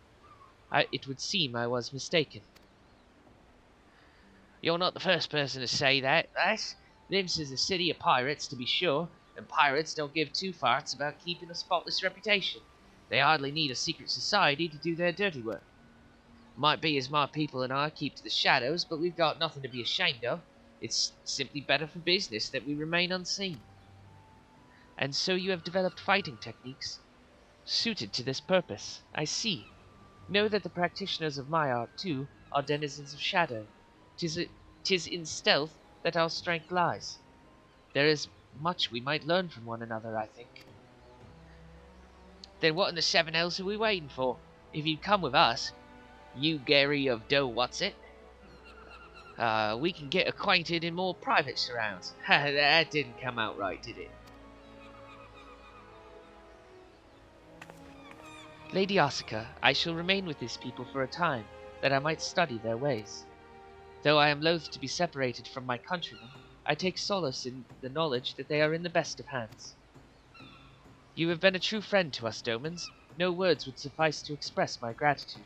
It would seem I was mistaken. You're not the first person to say that, lass. Lims is a city of pirates, to be sure, and pirates don't give two farts about keeping a spotless reputation. They hardly need a secret society to do their dirty work. Might be as my people and I keep to the shadows, but we've got nothing to be ashamed of. It's simply better for business that we remain unseen. And so you have developed fighting techniques suited to this purpose. I see. Know that the practitioners of my art, too, are denizens of shadow. 'Tis in stealth that our strength lies. There is much we might learn from one another, I think. Then what in the seven hells are we waiting for? If you'd come with us, you Gary of What's-it, we can get acquainted in more private surrounds. That didn't come out right, did it? Lady Asuka, I shall remain with these people for a time, that I might study their ways. Though I am loath to be separated from my countrymen, I take solace in the knowledge that they are in the best of hands. You have been a true friend to us, Domans. No words would suffice to express my gratitude.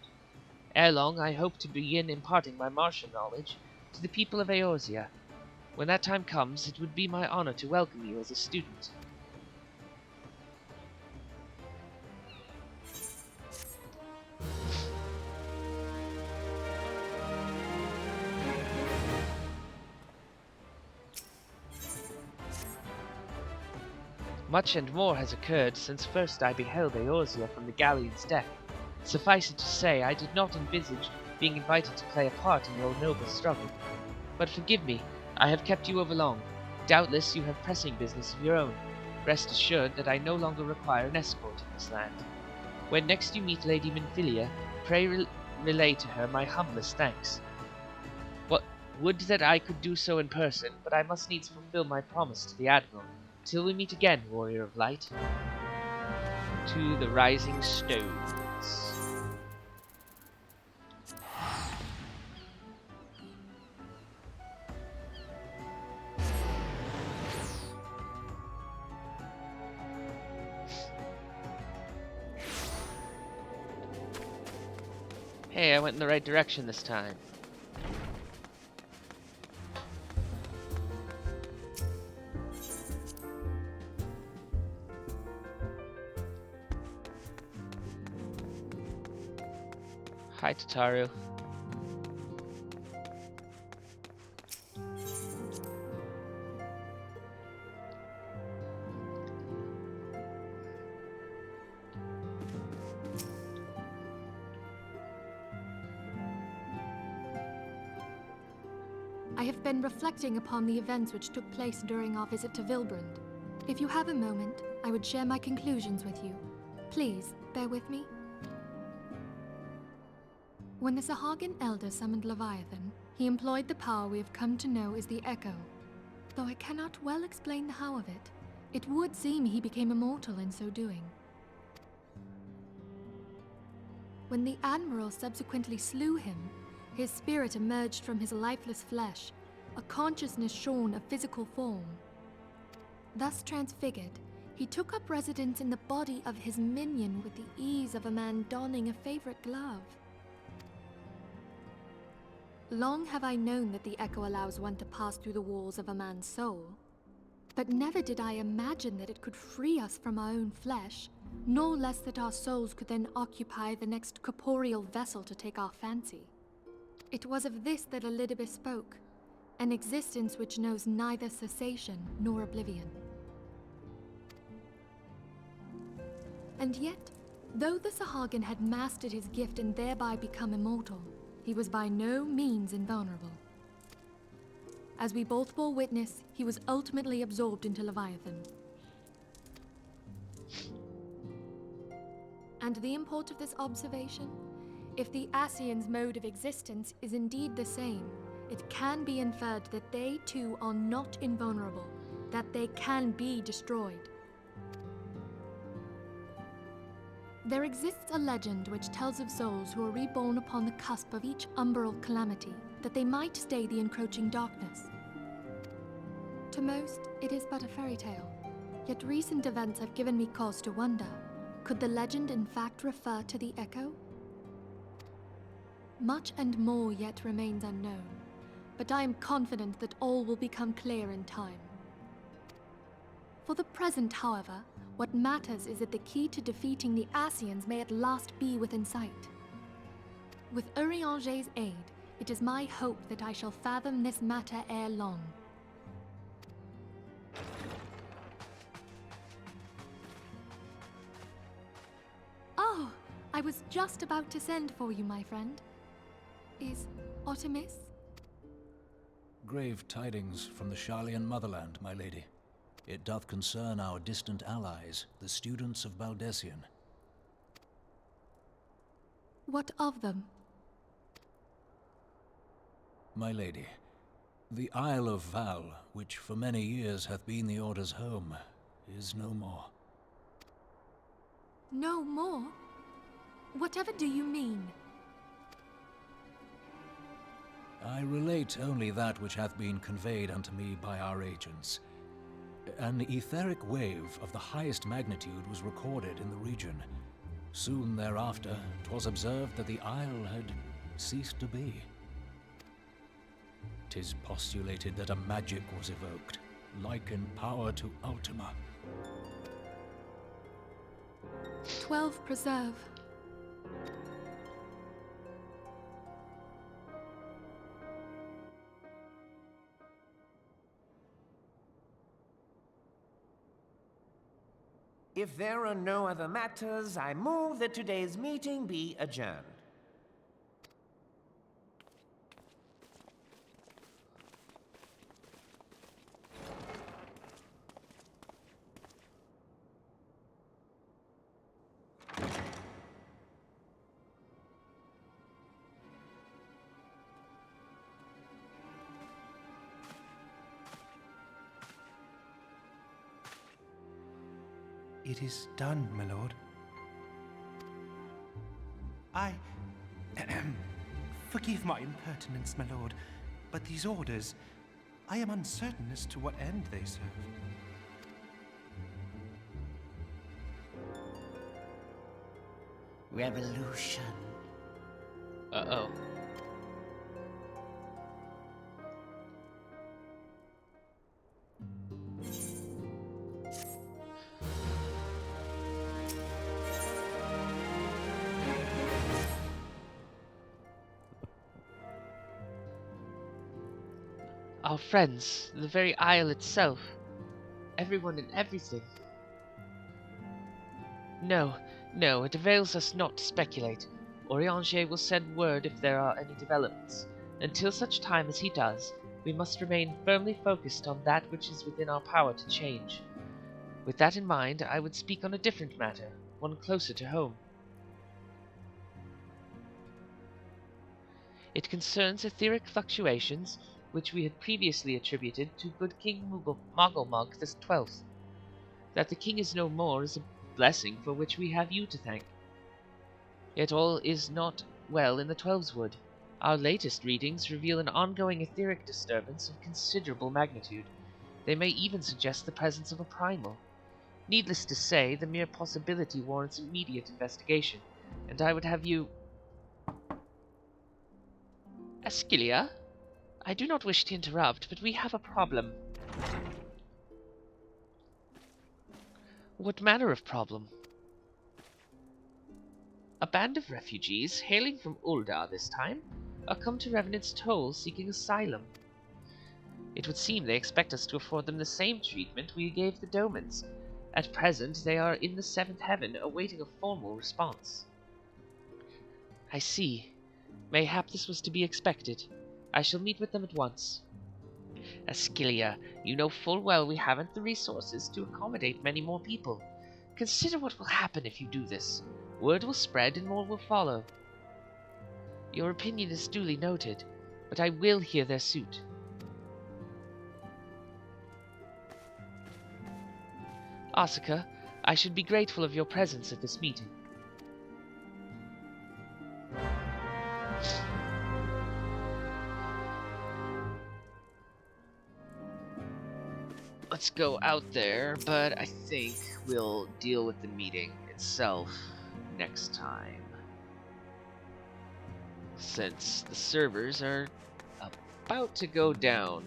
Ere long, I hope to begin imparting my martial knowledge to the people of Eorzea. When that time comes, it would be my honor to welcome you as a student. Much and more has occurred since first I beheld Eorzea from the galleon's deck. Suffice it to say, I did not envisage being invited to play a part in your noble struggle. But forgive me, I have kept you overlong. Doubtless you have pressing business of your own. Rest assured that I no longer require an escort in this land. When next you meet Lady Minfilia, pray relay to her my humblest thanks. Would that I could do so in person, but I must needs fulfill my promise to the Admiral. Till we meet again, warrior of light. To the rising stones. Hey, I went in the right direction this time. Hi, Tataru. I have been reflecting upon the events which took place during our visit to Vilbrand. If you have a moment, I would share my conclusions with you. Please, bear with me. When the Sahagin Elder summoned Leviathan, he employed the power we have come to know as the Echo. Though I cannot well explain the how of it, it would seem he became immortal in so doing. When the Admiral subsequently slew him, his spirit emerged from his lifeless flesh, a consciousness shorn of physical form. Thus transfigured, he took up residence in the body of his minion with the ease of a man donning a favorite glove. Long have I known that the Echo allows one to pass through the walls of a man's soul, but never did I imagine that it could free us from our own flesh, nor less that our souls could then occupy the next corporeal vessel to take our fancy. It was of this that Elidibus spoke, an existence which knows neither cessation nor oblivion. And yet, though the Sahagin had mastered his gift and thereby become immortal, he was by no means invulnerable. As we both bore witness, he was ultimately absorbed into Leviathan. And the import of this observation? If the Ascians' mode of existence is indeed the same, it can be inferred that they too are not invulnerable, that they can be destroyed. There exists a legend which tells of souls who are reborn upon the cusp of each umbral calamity, that they might stay the encroaching darkness. To most, it is but a fairy tale, yet recent events have given me cause to wonder, could the legend in fact refer to the Echo? Much and more yet remains unknown, but I am confident that all will become clear in time. For the present, however, what matters is that the key to defeating the Ascians may at last be within sight. With Urianger's aid, it is my hope that I shall fathom this matter ere long. Oh, I was just about to send for you, my friend. Is Artemis? Grave tidings from the Sharlayan motherland, my lady. It doth concern our distant allies, the students of Baldessian. What of them? My lady, the Isle of Val, which for many years hath been the Order's home, is no more. No more? Whatever do you mean? I relate only that which hath been conveyed unto me by our agents. An etheric wave of the highest magnitude was recorded in the region. Soon thereafter, 'twas observed that the isle had ceased to be. 'Tis postulated that a magic was evoked, like in power to Ultima. 12 preserve. If there are no other matters, I move that today's meeting be adjourned. It is done, my lord. Forgive my impertinence, my lord, but these orders, I am uncertain as to what end they serve. Revolution. Uh-oh. Our friends, the very isle itself, everyone and everything. No, no, it avails us not to speculate. Orianger will send word if there are any developments. Until such time as he does, we must remain firmly focused on that which is within our power to change. With that in mind, I would speak on a different matter, one closer to home. It concerns etheric fluctuations, which we had previously attributed to good King Mogglmog the 12th. That the king is no more is a blessing for which we have you to thank. Yet all is not well in the Twelveswood. Our latest readings reveal an ongoing etheric disturbance of considerable magnitude. They may even suggest the presence of a primal. Needless to say, the mere possibility warrants immediate investigation, and I would have you... Ascilia? I do not wish to interrupt, but we have a problem. What manner of problem? A band of refugees, hailing from Uldar this time, are come to Revenant's Toll seeking asylum. It would seem they expect us to afford them the same treatment we gave the Domans. At present, they are in the seventh heaven, awaiting a formal response. I see. Mayhap this was to be expected. I shall meet with them at once. Ascilia, you know full well we haven't the resources to accommodate many more people. Consider what will happen if you do this. Word will spread and more will follow. Your opinion is duly noted, but I will hear their suit. Asuka, I should be grateful of your presence at this meeting. Let's go out there, but I think we'll deal with the meeting itself next time. Since the servers are about to go down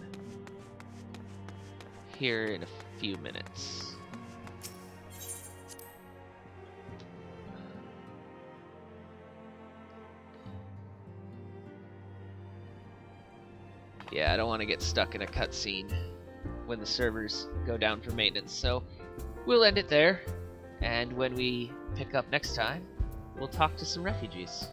here in a few minutes. Yeah, I don't want to get stuck in a cutscene when the servers go down for maintenance, so we'll end it there, and when we pick up next time, we'll talk to some refugees.